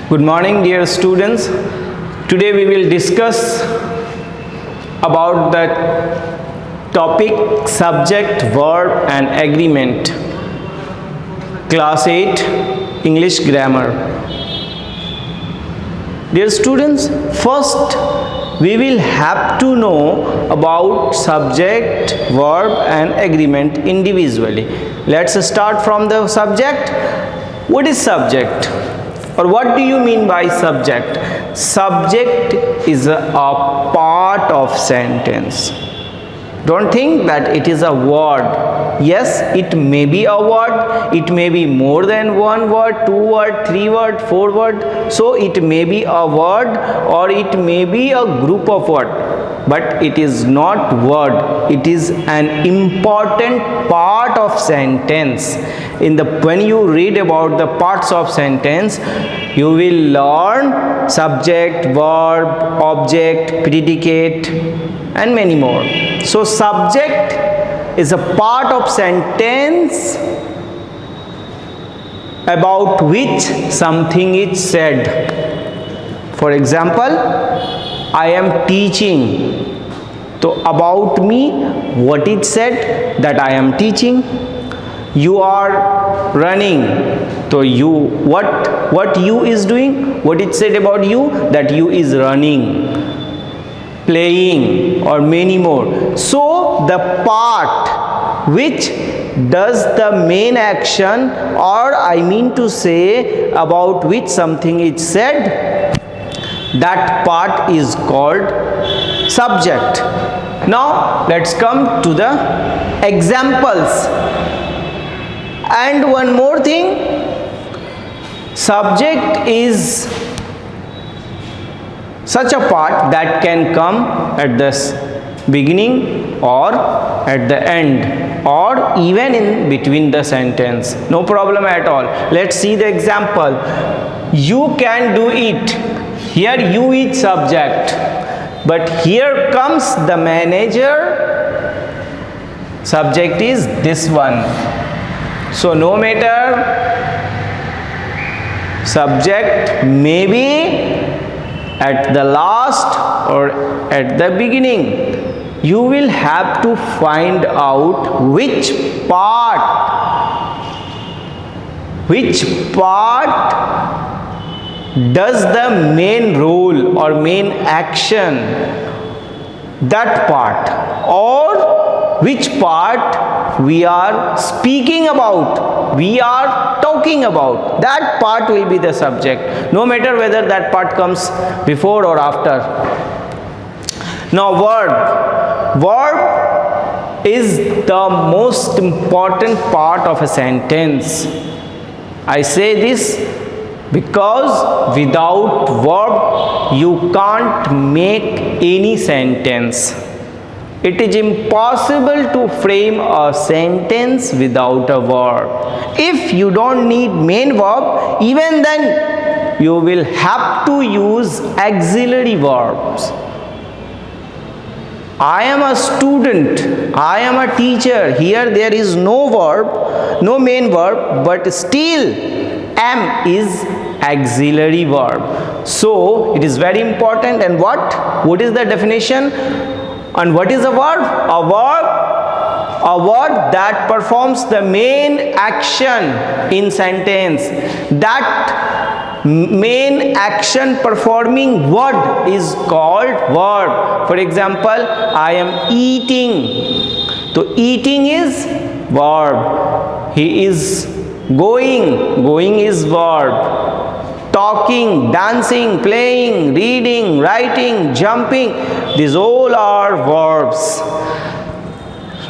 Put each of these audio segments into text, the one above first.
Good morning, dear students. Today we will discuss about the topic subject, verb and agreement. Class 8 English grammar. Dear students, first we will have to know about subject, verb and agreement individually. Let's start from the subject. What is subject? Or what do you mean by subject? Subject is a part of sentence. Don't think that it is a word. Yes, it may be a word. It may be more than one word, two word, three word, four word. So it may be a word or it may be a group of words. But it is not word. It is an important part of sentence. When you read about the parts of sentence, you will learn subject, verb, object, predicate and many more. So subject is a part of sentence about which something is said. For example, I am teaching. So about me, what it said? That I am teaching. You are running. So you, what you is doing? What it said about you? That you is running, playing or many more. So the part which does the main action, or I mean to say about which something is said, that part is called subject. Now let's come to the examples. And one more thing, subject is such a part that can come at the beginning or at the end or even in between the sentence. No problem at all. Let's see the example. You can do it. Here you is subject, but here comes the manager. Subject is this one. So no matter, subject may be at the last or at the beginning. You will have to find out which part does the main role or main action, that part, or which part we are speaking about, we are talking about. That part will be the subject, no matter whether that part comes before or after. Now verb. Verb is the most important part of a sentence. I say this because without verb you can't make any sentence. It is impossible to frame a sentence without a verb. If you don't need main verb, even then you will have to use auxiliary verbs. I am a student, I am a teacher. Here there is no verb, no main verb, but still am is auxiliary verb. So it is very important. And what is the definition? And what is a verb? A verb that performs the main action in sentence. That main action performing word is called verb. For example, I am eating. So eating is verb. He is going is verb. Talking, dancing, playing, reading, writing, jumping, these all are verbs.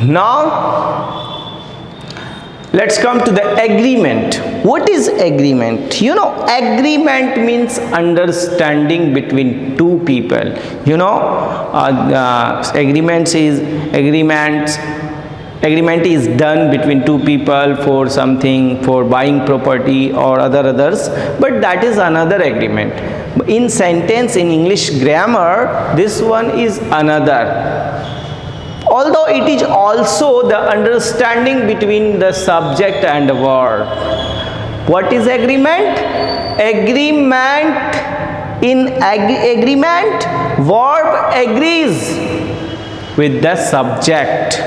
Now let's come to the agreement. What is agreement? You know, agreement means understanding between two people. You know, agreement is done between two people for something, for buying property or others, but that is another agreement. In sentence, in English grammar, this one is another. Although it is also the understanding between the subject and the verb. What is agreement? agreement, in agreement, verb agrees with the subject.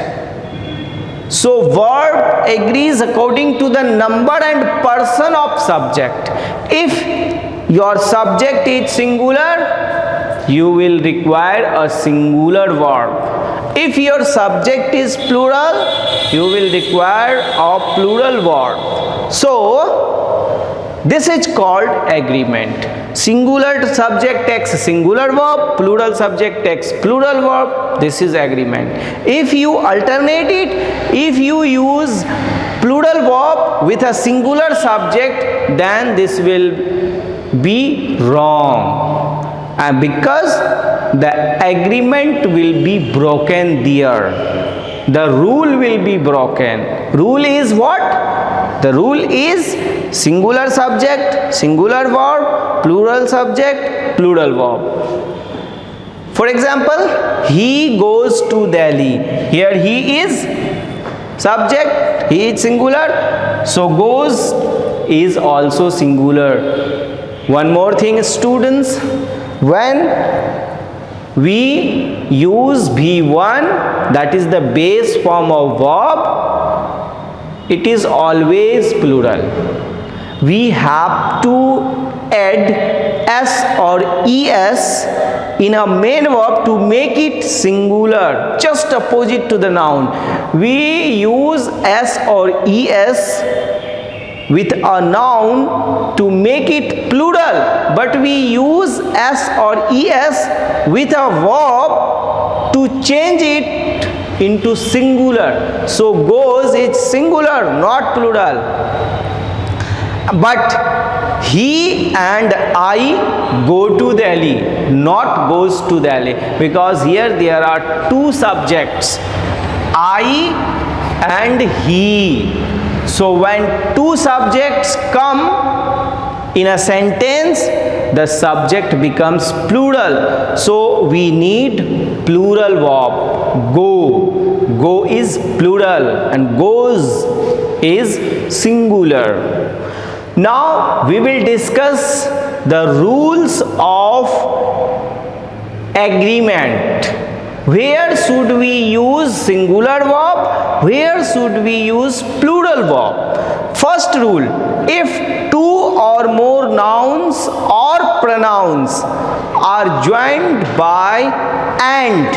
So verb agrees according to the number and person of subject. If your subject is singular, you will require a singular verb. If your subject is plural, you will require a plural verb. So this is called agreement. Singular subject takes singular verb, plural subject takes plural verb. This is agreement. If you alternate it, if you use plural verb with a singular subject, then this will be wrong, and because the agreement will be broken there, the rule will be broken. Rule is what? The rule is singular subject, singular verb, plural subject, plural verb. For example, he goes to Delhi. Here he is subject, he is singular, so goes is also singular. One more thing, students, when we use V1, that is the base form of verb, it is always plural. We have to add s or es in a main verb to make it singular, just opposite to the noun. We use s or es with a noun to make it plural, but we use s or es with a verb to change it into singular. So goes is singular, not plural. But he and I go to Delhi, not goes to Delhi, because here there are two subjects, I and he. So when two subjects come in a sentence, the subject becomes plural. So we need plural verb. Go. Go is plural and goes is singular. Now we will discuss the rules of agreement. Where should we use singular verb? Where should we use plural verb? First rule, if two or more nouns or pronouns are joined by and,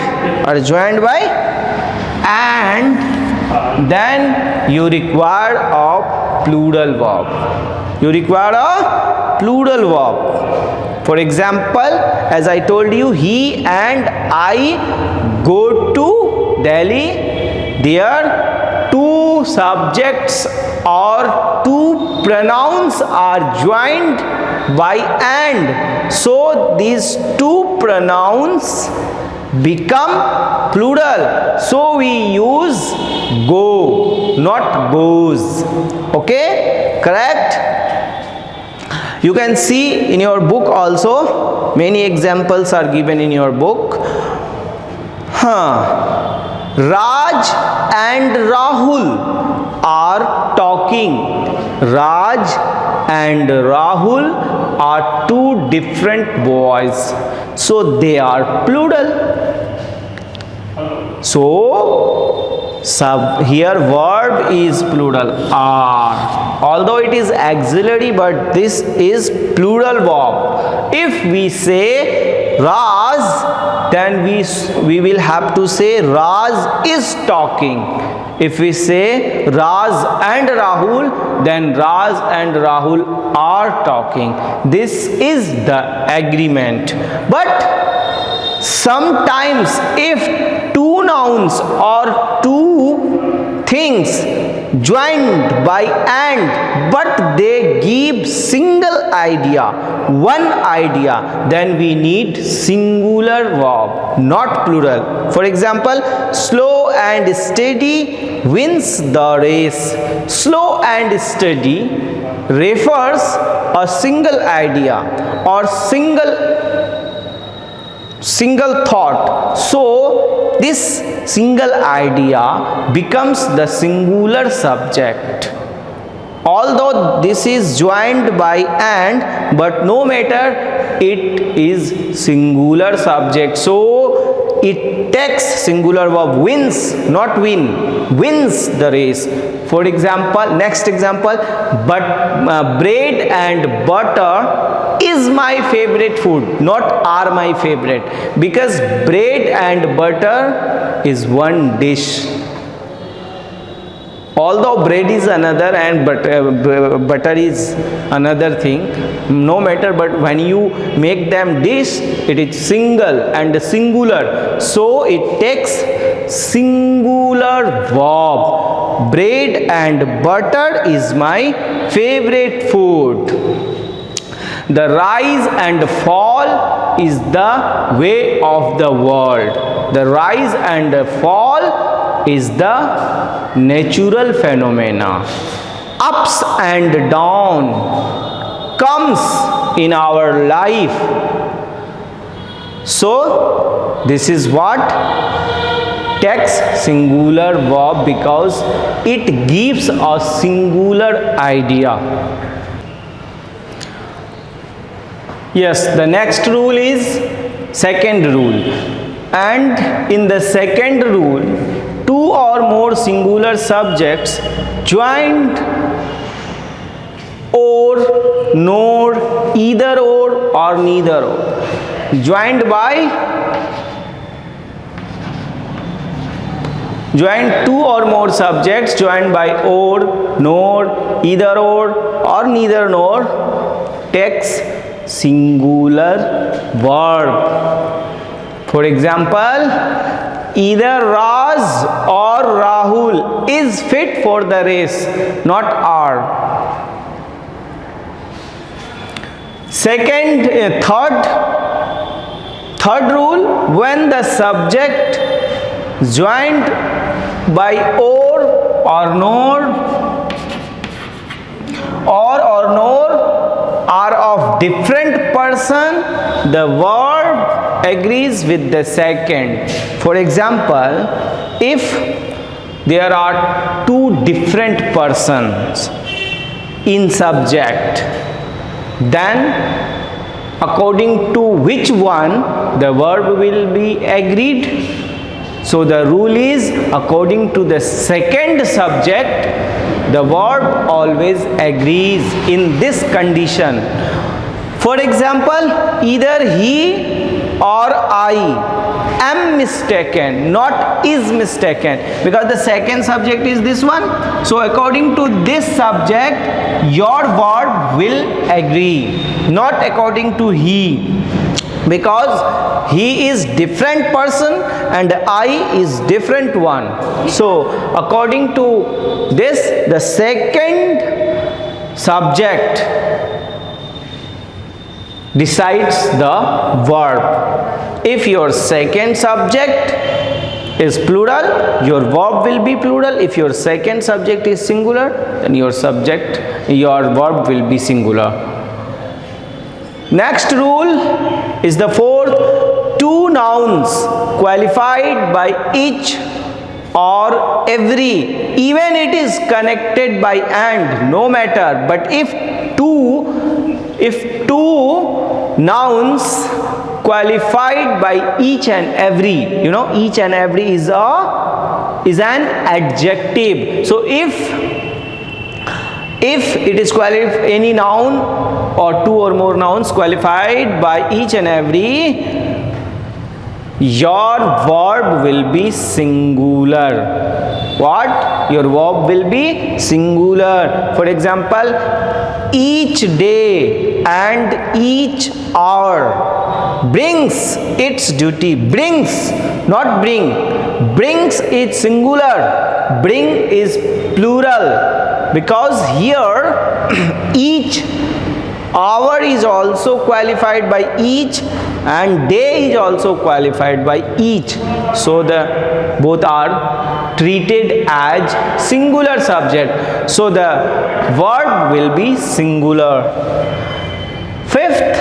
then you require a plural verb. You require a plural verb. For example, as I told you, he and I go to Delhi. There two subjects or two pronouns are joined by and. So these two pronouns become plural. So we use go, not goes. Okay? Correct? You can see in your book also, many examples are given in your book. Raj and Rahul are talking. Raj and Rahul are two different boys, so they are plural. So here verb is plural, are, although it is auxiliary, but this is plural verb. If we say Raz, then we will have to say Raz is talking. If we say Raz and Rahul, then Raz and Rahul are talking. This is the agreement. But sometimes if two nouns or two things joined by and, but they give single idea, one idea, then we need singular verb, not plural. For example, slow and steady wins the race. Slow and steady refers a single idea or single thought. So this single idea becomes the singular subject, or although this is joined by and, but no matter, it is singular subject. So it takes singular verb, wins, not win, wins the race. For example, next example, but bread and butter is my favorite food, not are my favorite, because bread and butter is one dish. Although bread is another and butter is another thing, no matter, but when you make them dish, it is single and singular. So it takes singular verb. Bread and butter is my favorite food. The rise and fall is the way of the world. The rise and fall is the natural phenomena. Ups and down comes in our life. So this is what takes singular verb, because it gives a singular idea. Yes, the next rule is second rule, and in the second rule, two or more singular subjects joined or, nor, either or neither or, joined two or more subjects joined by or, nor, either or neither nor takes singular verb. For example, either Raz or Rahul is fit for the race, not are. Third rule, when the subject joined by or nor are of different person, the verb agrees with the second. For example, if there are two different persons in subject, then according to which one the verb will be agreed. So the rule is, according to the second subject, the verb always agrees in this condition. For example, either he or I am mistaken, not is mistaken, because the second subject is this one. So according to this subject, your verb will agree, not according to he, because he is different person and I is different one. So according to this, the second subject decides the verb. If your second subject is plural, your verb will be plural. If your second subject is singular, then your verb will be singular. Next rule is the fourth. Two nouns qualified by each or every, even it is connected by and, no matter, but if two nouns qualified by each and every, each and every is an adjective. So if it is any noun or two or more nouns qualified by each and every, your verb will be singular. What? Your verb will be singular. For example, each day and each hour brings its duty. Brings, not bring. Brings is singular. Bring is plural, because here each hour is also qualified by each and day is also qualified by each. So the both are treated as singular subject. So the verb will be singular. Fifth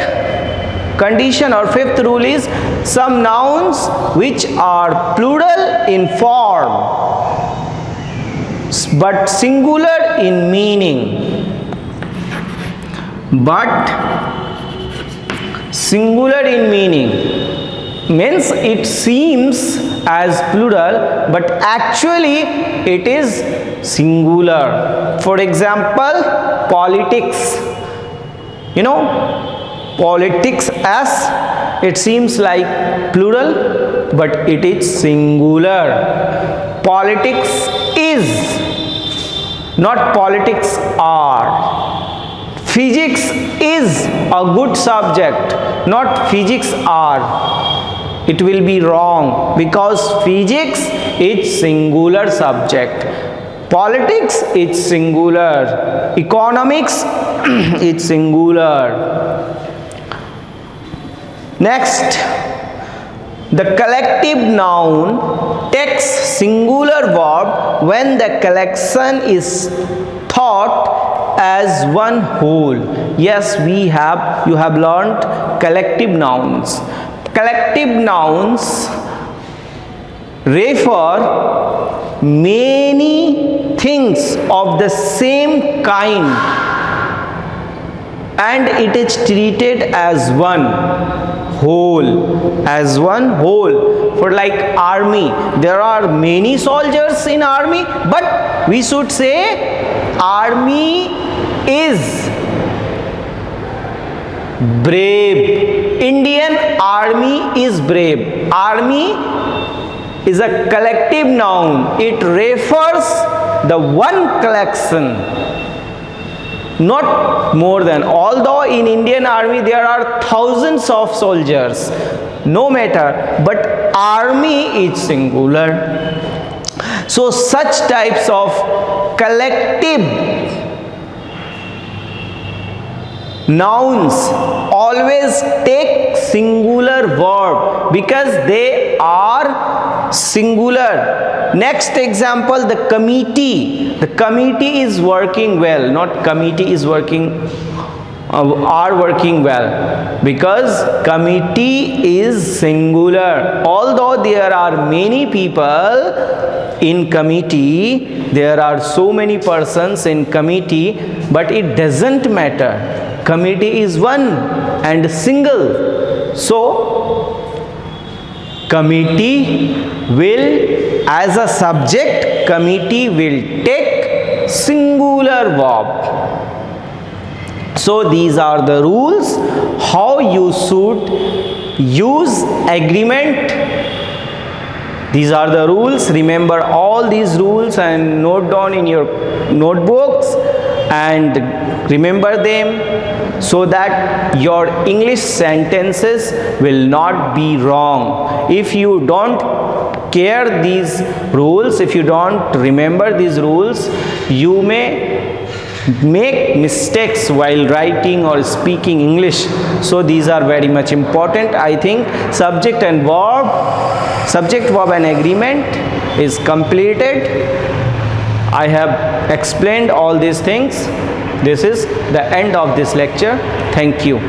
condition or fifth rule is, some nouns which are plural in form but singular in meaning. but singular in meaning, means it seems as plural but actually it is singular. For example, politics, you know, politics, as it seems like plural but it is singular. Politics is, not politics are. Physics is a good subject, not physics are. It will be wrong because physics is singular subject, politics is singular, economics is singular. Next, the collective noun takes singular verb when the collection is thought as one whole. Yes, you have learnt collective nouns. Collective nouns refer many things of the same kind and it is treated as one whole, as one whole. For like army, there are many soldiers in army, but we should say army is brave. Indian army is brave. Army is a collective noun. It refers the one collection, not more than. Although in Indian army there are thousands of soldiers, no matter, but army is singular. So such types of collective nouns always take singular verb because they are singular. Next example, the committee. The committee is working well, not committee is working, are working well, because committee is singular. Although there are many people in committee, there are so many persons in committee, but it doesn't matter. Committee is one and single. So committee will, as a subject, committee will take singular verb. So these are the rules how you should use agreement. These are the rules. Remember all these rules and note down in your notebooks and remember them so that your English sentences will not be wrong. If you don't care these rules, if you don't remember these rules, you may make mistakes while writing or speaking English. So these are very much important. I think subject and verb, subject, verb and agreement is completed. I have explained all these things. This is the end of this lecture. Thank you.